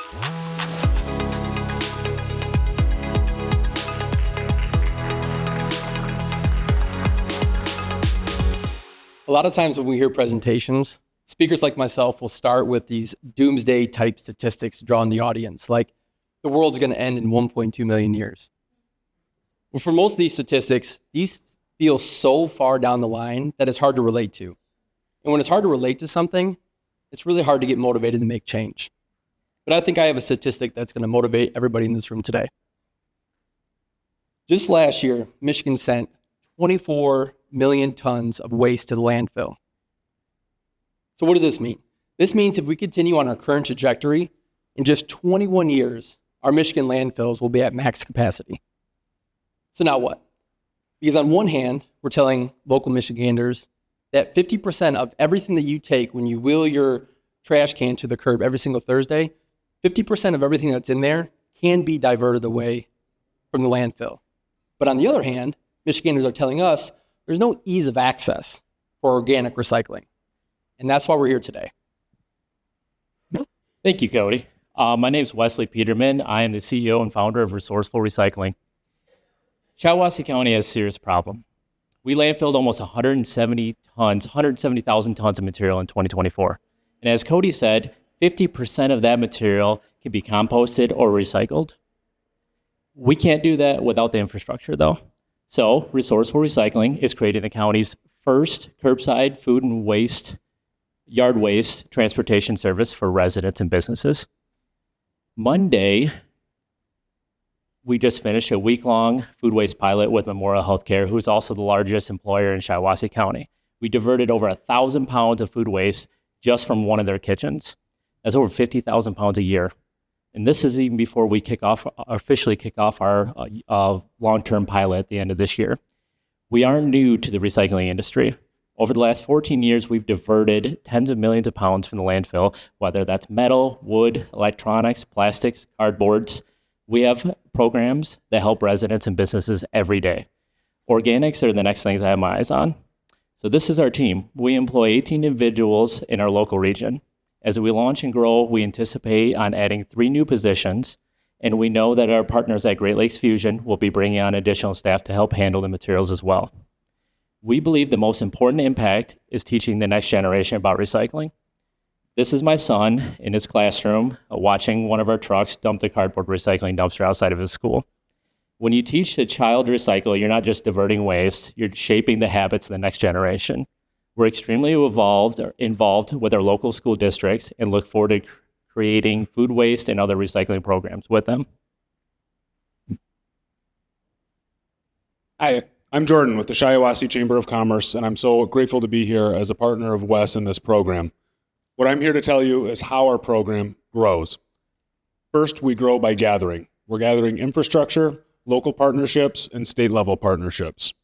A lot of times when we hear presentations, speakers like myself will start with these doomsday type statistics to draw in the audience, like the world's going to end in 1.2 million years. Well, for most of these statistics, these feel so far down the line that it's hard to relate to. And when it's hard to relate to something, it's really hard to get motivated to make change. But I think I have a statistic that's going to motivate everybody in this room today. Just last year, Michigan sent 24 million tons of waste to the landfill. So what does this mean? This means if we continue on our current trajectory, in just 21 years, our Michigan landfills will be at max capacity. So now what? Because on one hand, we're telling local Michiganders that 50% of everything that you take when you wheel your trash can to the curb every single Thursday, 50% of everything that's in there can be diverted away from the landfill. But on the other hand, Michiganders are telling us there's no ease of access for organic recycling. And that's why we're here today. Thank you, Cody. My name is Wesley Peterman. I am the CEO and founder of Resourceful Recycling. Shiawassee County has a serious problem. We landfilled almost 170,000 tons of material in 2024. And as Cody said, 50% of that material can be composted or recycled. We can't do that without the infrastructure, though. So Resourceful Recycling is creating the county's first curbside food and waste, yard waste transportation service for residents and businesses. Monday, we just finished a week-long food waste pilot with Memorial Healthcare, who is also the largest employer in Shiawassee County. We diverted over 1,000 pounds of food waste just from one of their kitchens. That's over 50,000 pounds a year. And this is even before we officially kick off our long-term pilot at the end of this year. We aren't new to the recycling industry. Over the last 14 years, we've diverted tens of millions of pounds from the landfill, whether that's metal, wood, electronics, plastics, cardboards. We have programs that help residents and businesses every day. Organics are the next things I have my eyes on. So this is our team. We employ 18 individuals in our local region. As we launch and grow, we anticipate on adding 3 new positions, and we know that our partners at Great Lakes Fusion will be bringing on additional staff to help handle the materials as well. We believe the most important impact is teaching the next generation about recycling. This is my son in his classroom watching one of our trucks dump the cardboard recycling dumpster outside of his school. When you teach a child to recycle, you're not just diverting waste, you're shaping the habits of the next generation. We're extremely involved with our local school districts and look forward to creating food waste and other recycling programs with them. Hi, I'm Jordan with the Shiawassee Chamber of Commerce, and I'm so grateful to be here as a partner of Wes in this program. What I'm here to tell you is how our program grows. First, we grow by gathering. We're gathering infrastructure, local partnerships, and state-level partnerships.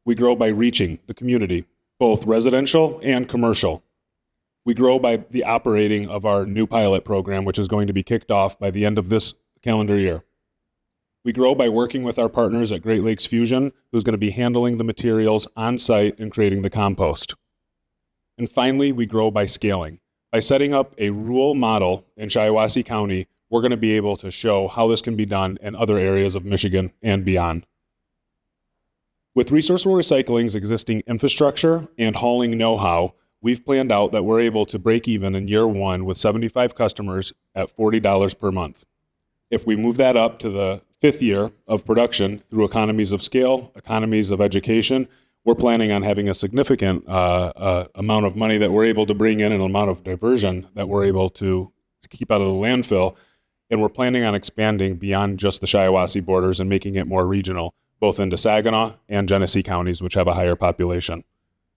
We grow by reaching the community, both residential and commercial. We grow by the operating of our new pilot program, which is going to be kicked off by the end of this calendar year. We grow by working with our partners at Great Lakes Fusion, who's going to be handling the materials on site and creating the compost. And finally, we grow by scaling. By setting up a rural model in Shiawassee County, we're going to be able to show how this can be done in other areas of Michigan and beyond. With Resourceful Recycling's existing infrastructure and hauling know-how, we've planned out that we're able to break even in year 1 with 75 customers at $40 per month. If we move that up to the 5th year of production through economies of scale, economies of education, we're planning on having a significant amount of money that we're able to bring in, an amount of diversion that we're able to keep out of the landfill. And we're planning on expanding beyond just the Shiawassee borders and making it more regional, both into Saginaw and Genesee counties, which have a higher population.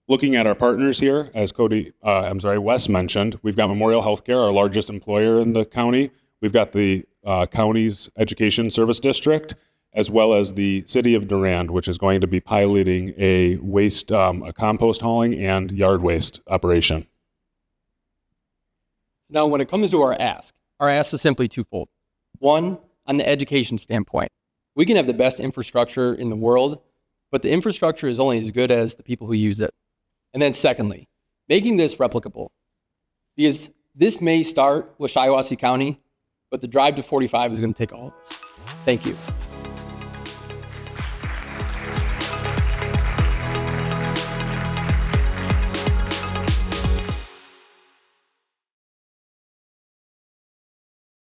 Looking at our partners here, as Wes mentioned, we've got Memorial Healthcare, our largest employer in the county. We've got the county's education service district, as well as the city of Durand, which is going to be piloting a compost hauling and yard waste operation. Now, when it comes to our ask is simply twofold. One, on the education standpoint, we can have the best infrastructure in the world, but the infrastructure is only as good as the people who use it. And then secondly, making this replicable, because this may start with Shiawassee County, but the drive to 45 is going to take all of us. Thank you.